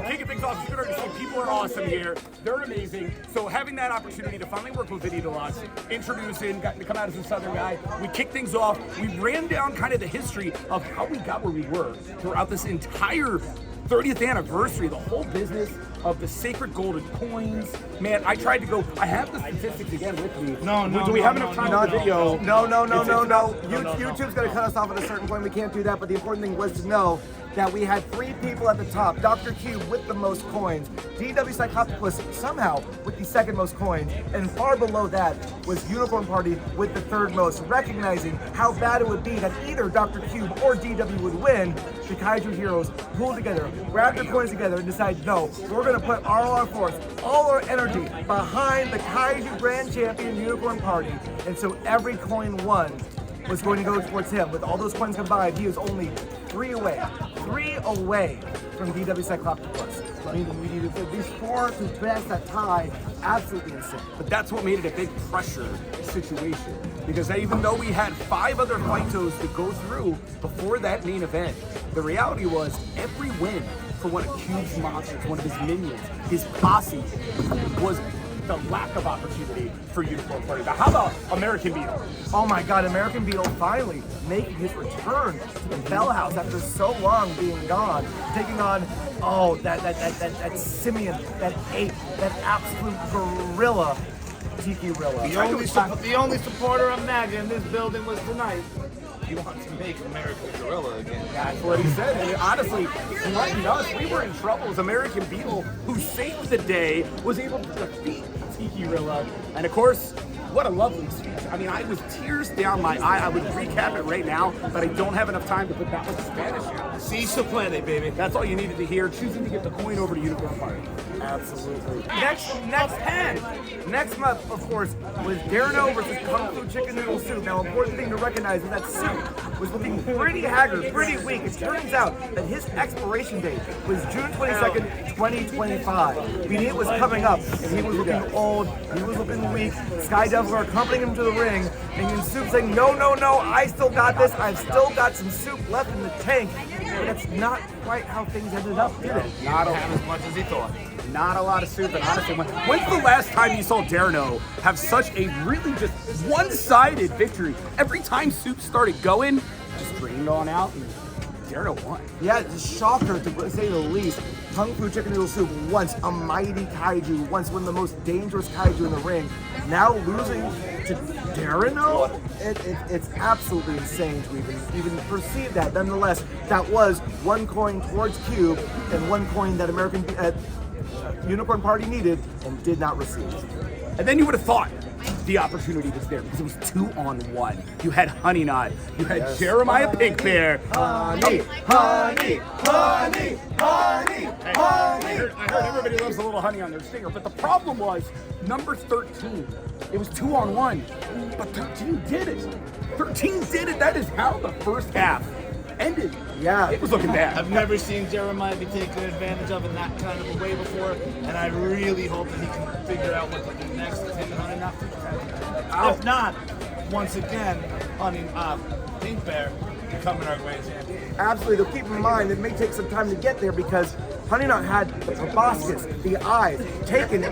So kicking things off, you can already see people are awesome here. They're amazing. So having that opportunity to finally work with Vinny Deluxe, introduce him, got to come out as a Southern guy. We kicked things off. We ran down kind of the history of how we got where we were throughout this entire 30th anniversary, the whole business of the sacred golden coins. Man, I tried to go, I have the statistics again with me. Do we have enough time for the video? No. YouTube's going to cut us off at a certain point. We can't do that, but the important thing was to know that we had 3 people at the top. Dr. Cube with the most coins, DW Cyclopus somehow with the second most coins, and far below that was Unicorn Party with the third most, recognizing how bad it would be that either Dr. Cube or DW would win. The Kaiju heroes pulled together, grabbed their coins together, and decided, no, we're going to put all our force, all our energy behind the Kaiju Grand Champion Unicorn Party. And so every coin won was going to go towards him. With all those coins combined, he was only 3 away from DW Cyclopus. Meaning we needed at least 4 to advance that tie. Absolutely insane. But that's what made it a big pressure situation. Because even though we had 5 other fightos to go through before that main event, the reality was every win for one of Cube's monsters, one of his minions, his posse, was the lack of opportunity for Unicorn Party. Now, how about American Beetle? Oh my God, American Beetle finally making his return to the Bell House after so long being gone, taking on that simian, that ape, that absolute gorilla, Tiki Rilla. The only supporter of MAGA in this building was tonight. He wants to make American Gorilla again. That's what he said. And honestly, enlightened us, we were in trouble as American Beetle, who saved the day, was able to defeat Tiki Rilla. And of course, what a lovely speech. I mean, I was tears down my eye. I would recap it right now, but I don't have enough time to put that much Spanish in. Si se puede, baby. That's all you needed to hear. Choosing to get the coin over to Unicorn Party. Absolutely. Next month, of course, was Darno versus Kung Fu Chicken Noodle Soup. Now, important thing to recognize is that Soup was looking pretty haggard, pretty weak. It turns out that his expiration date was June 22nd, 2025. Meaning it was coming up, and he was looking old, he was looking weak. Sky Devil are accompanying him to the ring, and Soup saying, no, I still got this. I've still got some soup left in the tank. But that's not quite how things ended up, did it? Not as much as he thought. Not a lot of soup, and honestly, when's the last time you saw Darno have such a really just one-sided victory? Every time Soup started going, just drained on out, and Darno won. Yeah, it's a shocker to say the least. Kung Fu Chicken Noodle Soup, once a mighty kaiju, once one of the most dangerous kaiju in the ring, now losing to Darno? It's absolutely insane to even perceive that. Nonetheless, that was 1 coin towards Cube and 1 coin that Unicorn Party needed and did not receive. And then you would have thought the opportunity was there because it was 2-on-1. You had Honey Knot, you had Jeremiah Pink Bear. Honey. I heard everybody loves a little honey on their stinger, but the problem was number 13. It was 2-on-1, but 13 did it. 13 did it. That is how the first half ended. Yeah. It was looking bad. I've never seen Jeremiah be taken advantage of in that kind of a way before, and I really hope that he can figure out what to do next with him and Honey Knot. If not, once again, Pink Bear becoming our grand champion. Absolutely, though keep in mind it may take some time to get there because Honey Knot had the proboscis, the eyes, taken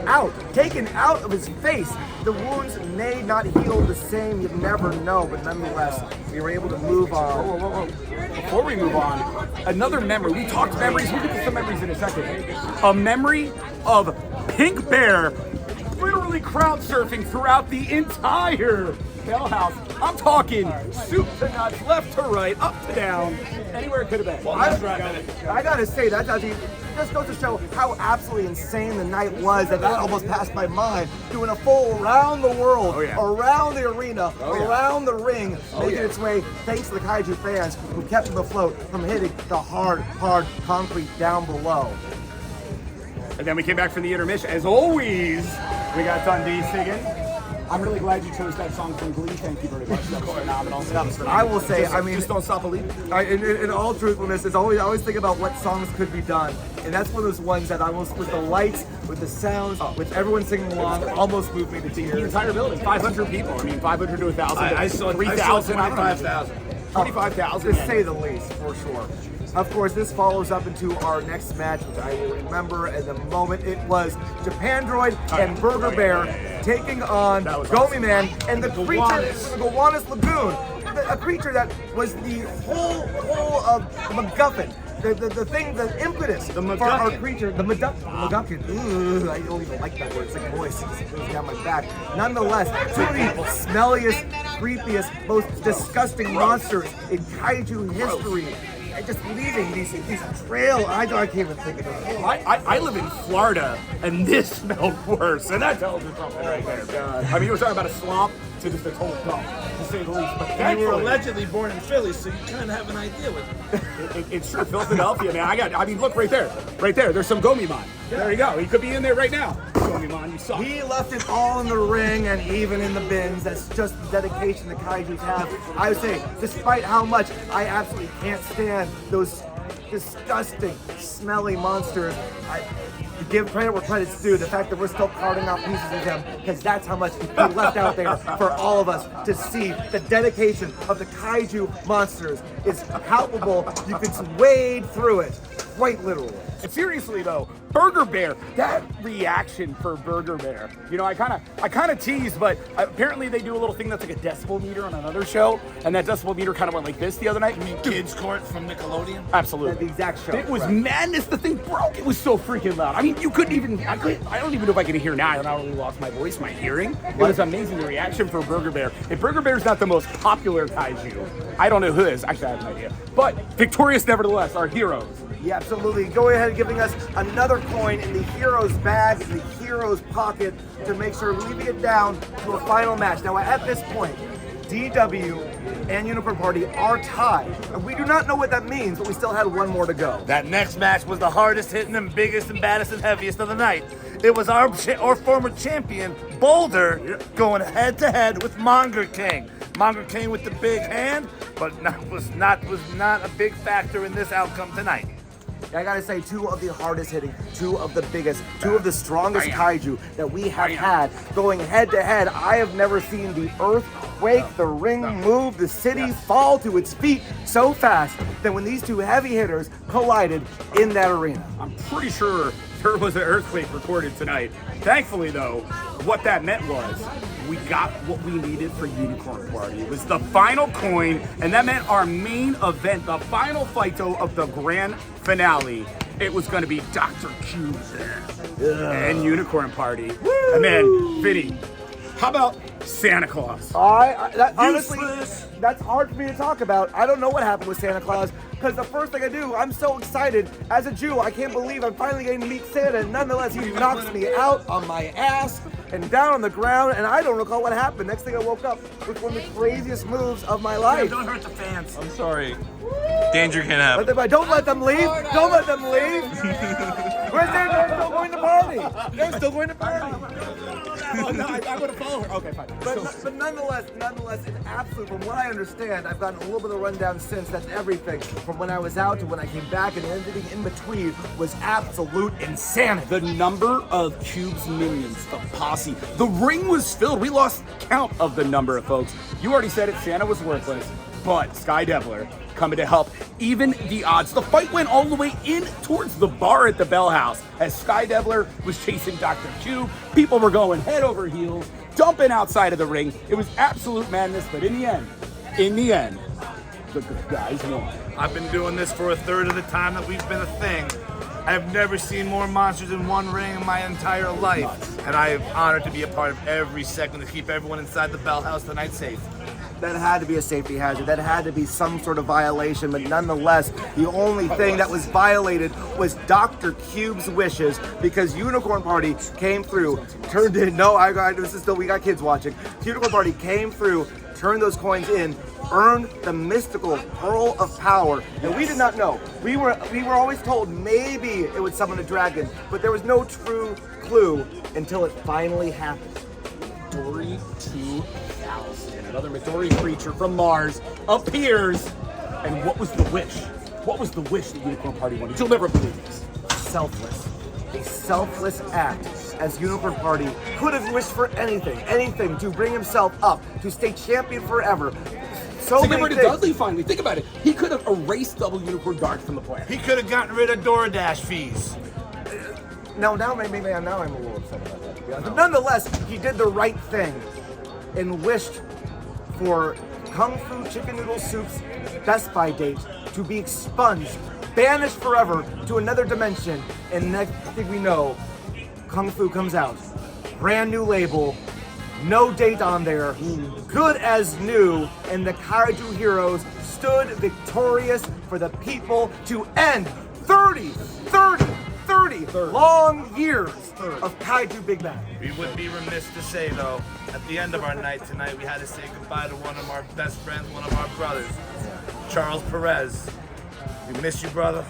out of his face. The wounds may not heal the same, you never know, but nonetheless, we were able to move on. Whoa. Before we move on, another memory. We talked memories, we'll get to some memories in a second. A memory of Pink Bear literally crowd surfing throughout the entire Bell House. I'm talking soup to nuts, left to right, up to down, anywhere it could have been. Well, I gotta say, that just goes to show how absolutely insane the night was that almost passed my mind. Doing a full around the world, around the arena, around the ring, making its way thanks to the Kaiju fans who kept him afloat from hitting the hard concrete down below. And then we came back from the intermission. As always, we got Dundee singing. I'm really glad you chose that song from Glee. Thank you very much. That was phenomenal. I will say, just don't stop believing. In all truthfulness, I always think about what songs could be done, and that's one of those ones that almost, with the lights, with the sounds, with everyone singing along, almost moved me to tears. The entire building, 500 people. I mean, 500 to 1,000. I saw 3,000. 25,000. 25,000. To say the least, for sure. Of course, this follows up into our next match, which I will remember at the moment. It was Japan Droid and Burger Bear taking on Gomi Man and the creature, the Gowanus Lagoon, a creature that was the whole of MacGuffin. The thing, the impetus for our creature, the McGuirk. Ooh, I don't even like that word. It's like voice. It goes down my back. Nonetheless, two of the smelliest, creepiest, most disgusting monsters in Kaiju history. And just leaving these trail. I can't even think of it. I live in Florida, and this smelled worse, and that tells you something right there. God. I mean, you were talking about a swamp to just a total dump, to say the least. But And you were allegedly born in Philly, so you kind of have an idea with it. It's true, Philadelphia, man. I mean, look right there. Right there. There's some Gomi-mon. There you go. He could be in there right now. Gomi-mon, you suck. He left it all in the ring and even in the bins. That's just the dedication the Kaijus have. I would say, despite how much I absolutely can't stand those disgusting, smelly monsters, I give credit where credit's due. The fact that we're still carving out pieces of them, because that's how much he left out there for all of us to see. The dedication of the Kaiju monsters is palpable. You can wade through it, quite literally. And seriously though, Burger Bear, that reaction for Burger Bear, you know, I kind of teased, but apparently they do a little thing that's like a decibel meter on another show, and that decibel meter kind of went like this the other night. You mean Kids Court from Nickelodeon? Absolutely. The exact show. It was right. madness. The thing broke. It was so freaking loud. I mean, you couldn't even. I don't even know if I can hear now. I not only lost my voice, my hearing. It was amazing. The reaction for Burger Bear. If Burger Bear's not the most popular kaiju, I don't know who is. Actually, I have an idea. But victorious, nevertheless, our heroes. Yeah, absolutely. Go ahead and giving us another coin in the hero's bag, in the hero's pocket, to make sure leaving it down to a final match. Now, at this point, DW and Unicorn Party are tied. And we do not know what that means, but we still had one more to go. That next match was the hardest hitting and biggest and baddest and heaviest of the night. It was our former champion, Boulder, going head to head with Monger King. Monger King with the big hand, but was not a big factor in this outcome tonight. I gotta say, two of the hardest hitting, two of the biggest, two of the strongest kaiju that we have had going head to head. I have never seen the earth quake, the ring move, the city fall to its feet so fast than when these two heavy hitters collided in that arena. I'm pretty sure there was an earthquake recorded tonight. Thankfully, though, what that meant was we got what we needed for Unicorn Party. It was the final coin, and that meant our main event, the final fight of the grand finale. It was going to be Dr. Q and Unicorn Party. Woo! And man, Vinny, how about Santa Claus? Honestly, that's hard for me to talk about. I don't know what happened with Santa Claus, because the first thing I do, I'm so excited. As a Jew, I can't believe I'm finally getting to meet Santa, and nonetheless, he knocks me out on my ass and down on the ground, and I don't recall what happened. Next thing I woke up with one of the craziest moves of my life. Don't hurt the fans. I'm sorry. Danger can happen. Don't let them leave. Don't let them leave. Where's They're still going to party. They're still going to party. Oh, no, I would have followed her. Okay, fine. But nonetheless, it's absolute. From what I understand, I've gotten a little bit of rundown since. That's everything from when I was out to when I came back, and everything in between was absolute insanity. The number of Cube's minions, the posse, the ring was filled. We lost count of the number of folks. You already said it, Santa was worthless, but Sky Devler coming to help even the odds. The fight went all the way in towards the bar at the Bell House as Sky Devler was chasing Dr. Cube. People were going head over heels, dumping outside of the ring. It was absolute madness, but in the end, the good guys won. I've been doing this for a third of the time that we've been a thing. I've never seen more monsters in one ring in my entire life. And I am honored to be a part of every second to keep everyone inside the Bell House tonight safe. That had to be a safety hazard. That had to be some sort of violation. But nonetheless, the only thing that was violated was Dr. Cube's wishes, because Unicorn Party came through, turned in. No, we got kids watching. Unicorn Party came through, turned those coins in, earned the mystical Pearl of Power. And we did not know. We were always told maybe it would summon a dragon, but there was no true clue until it finally happened. Midori 2000, another Midori creature from Mars, appears. And what was the wish? What was the wish that Unicorn Party wanted? You'll never believe this. Selfless. A selfless act, as Unicorn Party could have wished for anything to bring himself up, to stay champion forever. so to get many rid of things. Dudley finally. Think about it. He could have erased Double Unicorn Dark from the plan. He could have gotten rid of DoorDash fees. Now I'm a little upset about that. To be honest. But nonetheless, he did the right thing and wished for Kung Fu Chicken Noodle Soup's Best Buy date to be expunged, banished forever to another dimension. And next thing we know, Kung Fu comes out, brand new label, no date on there, good as new, and the Kaiju heroes stood victorious for the people to end 30 long years of Kaiju Big Bang. We would be remiss to say, though, at the end of our night tonight, we had to say goodbye to one of our best friends, one of our brothers, Charles Perez. We miss you, brother.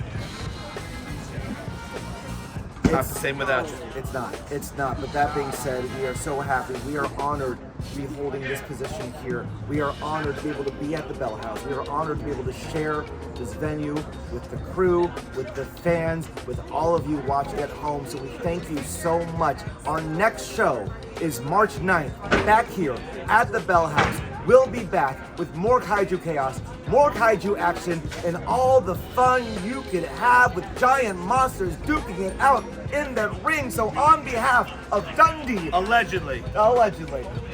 Not the same without you. It's not. But that being said, we are so happy. We are honored to be holding this position here. We are honored to be able to be at the Bell House. We are honored to be able to share this venue with the crew, with the fans, with all of you watching at home. So we thank you so much. Our next show is March 9th, back here at the Bell House. We'll be back with more Kaiju chaos, more Kaiju action, and all the fun you could have with giant monsters duking it out in the ring. So on behalf of Dundee, Allegedly,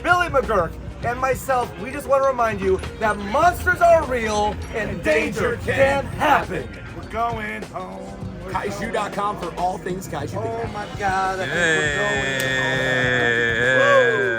Billy McGuirk, and myself, we just want to remind you that monsters are real and danger can happen. we're going home. Kaiju.com for all things Kaiju Big Bang. Oh my God, I think we're going home. Yeah.